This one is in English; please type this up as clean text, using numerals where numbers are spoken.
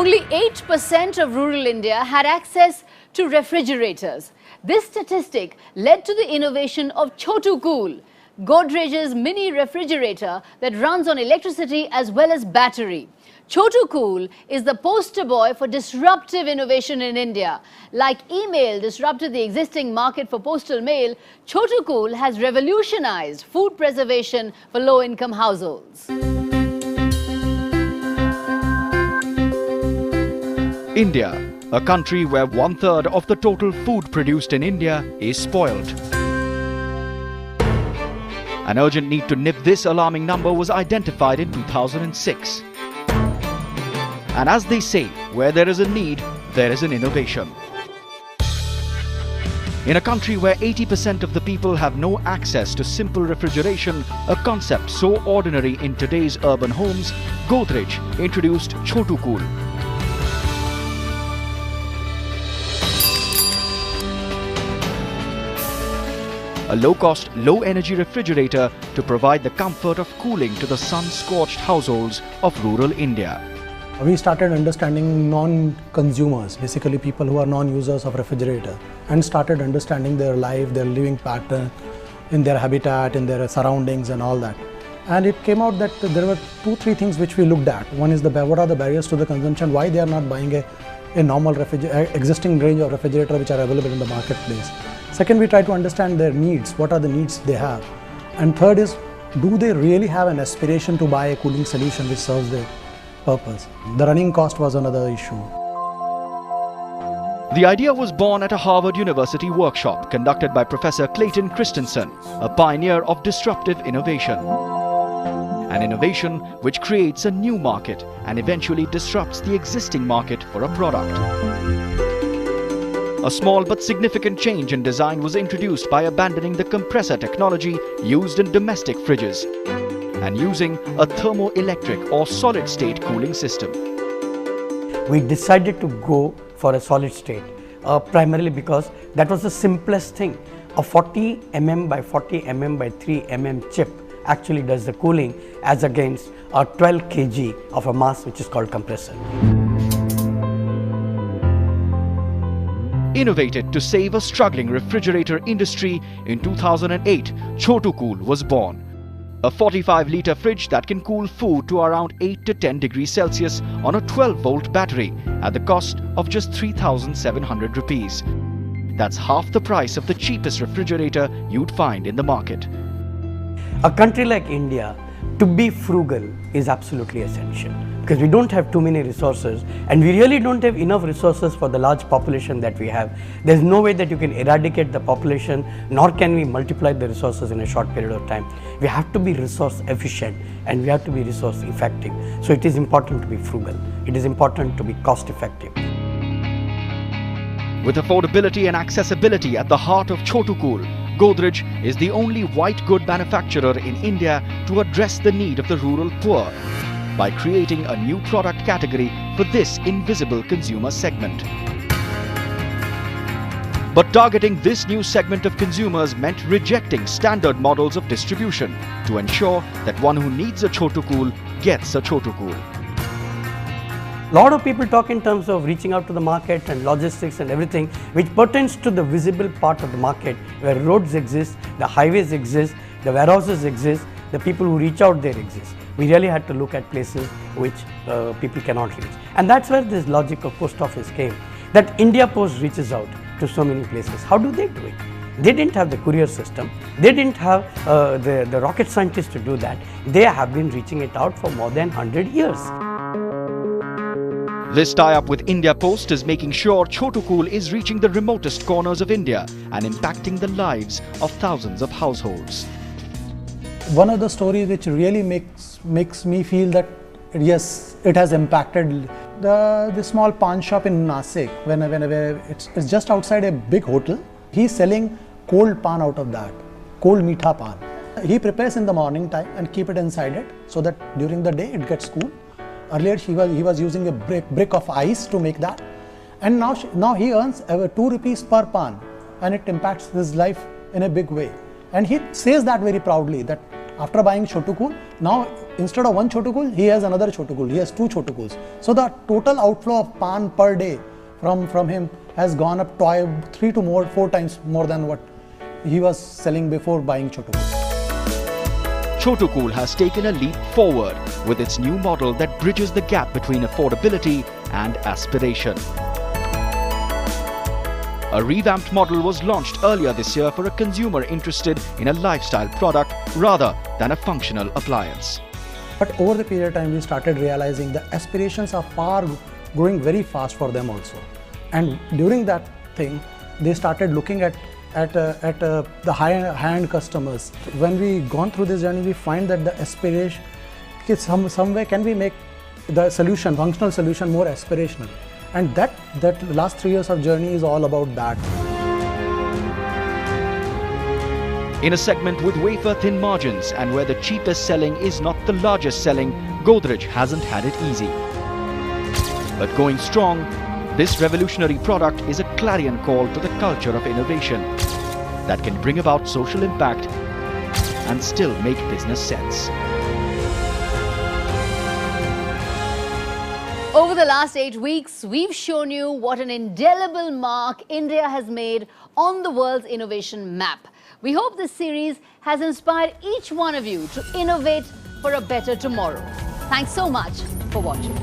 Only 8% of rural India had access to refrigerators. This statistic led to the innovation of Chotukool, Godrej's mini refrigerator that runs on electricity as well as battery. Chotukool is the poster boy for disruptive innovation in India. Like email disrupted the existing market for postal mail, Chotukool has revolutionized food preservation for low-income households. India, a country where 1/3 of the total food produced in India is spoiled. An urgent need to nip this alarming number was identified in 2006. And as they say, where there is a need, there is an innovation. In a country where 80% of the people have no access to simple refrigeration, a concept so ordinary in today's urban homes, Godrej introduced Chotukool. A low-cost, low-energy refrigerator to provide the comfort of cooling to the sun-scorched households of rural India. We started understanding non-consumers, basically people who are non-users of refrigerator, and started understanding their life, their living pattern, in their habitat, in their surroundings and all that. And it came out that there were 2-3 things which we looked at. One is what are the barriers to the consumption, why they are not buying a normal existing range of refrigerator which are available in the marketplace. Second, we try to understand their needs, what are the needs they have. And third is, do they really have an aspiration to buy a cooling solution which serves their purpose? The running cost was another issue. The idea was born at a Harvard University workshop conducted by Professor Clayton Christensen, a pioneer of disruptive innovation. An innovation which creates a new market and eventually disrupts the existing market for a product. A small but significant change in design was introduced by abandoning the compressor technology used in domestic fridges and using a thermoelectric or solid-state cooling system. We decided to go for a solid state, primarily because that was the simplest thing. A 40 mm by 40 mm by 3 mm chip actually does the cooling as against a 12 kg of a mass which is called compressor. Innovated to save a struggling refrigerator industry, in 2008, Chotukool was born. A 45-litre fridge that can cool food to around 8 to 10 degrees Celsius on a 12-volt battery at the cost of just 3,700 rupees. That's half the price of the cheapest refrigerator you'd find in the market. A country like India, to be frugal is absolutely essential, because we don't have too many resources and we really don't have enough resources for the large population that we have. There's no way that you can eradicate the population, nor can we multiply the resources in a short period of time. We have to be resource efficient and we have to be resource effective. So it is important to be frugal. It is important to be cost effective. With affordability and accessibility at the heart of Chotukool, Godrej is the only white good manufacturer in India to address the need of the rural poor by creating a new product category for this invisible consumer segment. But targeting this new segment of consumers meant rejecting standard models of distribution to ensure that one who needs a Chotukool gets a Chotukool. A lot of people talk in terms of reaching out to the market and logistics and everything which pertains to the visible part of the market, where roads exist, the highways exist, the warehouses exist, the people who reach out there exist. We really had to look at places which people cannot reach. And that's where this logic of post office came, that India Post reaches out to so many places. How do they do it? They didn't have the courier system, they didn't have the rocket scientists to do that. They have been reaching it out for more than 100 years. This tie-up with India Post is making sure Chotukool is reaching the remotest corners of India and impacting the lives of thousands of households. One of the stories which really makes me feel that yes, it has impacted the small pawn shop in Nasik. Whenever it's just outside a big hotel, he's selling cold pan out of that, cold meetha pan. He prepares in the morning time and keep it inside it so that during the day it gets cool. Earlier he was using a brick of ice to make that, and now he earns 2 rupees per pan, and it impacts his life in a big way. And he says that very proudly, that After buying Chotukool, now instead of one Chotukool, he has another Chotukool. He has two Chotukools. So the total outflow of pan per day from him has gone up 3 to 4 times more than what he was selling before buying Chotukool. Chotukool has taken a leap forward with its new model that bridges the gap between affordability and aspiration. A revamped model was launched earlier this year for a consumer interested in a lifestyle product rather than a functional appliance. But over the period of time, we started realizing the aspirations are growing very fast for them also. And during that thing, they started looking at the high-end customers. When we gone through this journey, we find that the aspiration, somewhere can we make the solution, functional solution, more aspirational. And that last 3 years of journey is all about that. In a segment with wafer-thin margins and where the cheapest selling is not the largest selling, Godrej hasn't had it easy. But going strong, this revolutionary product is a clarion call to the culture of innovation that can bring about social impact and still make business sense. Over the last 8 weeks, we've shown you what an indelible mark India has made on the world's innovation map. We hope this series has inspired each one of you to innovate for a better tomorrow. Thanks so much for watching.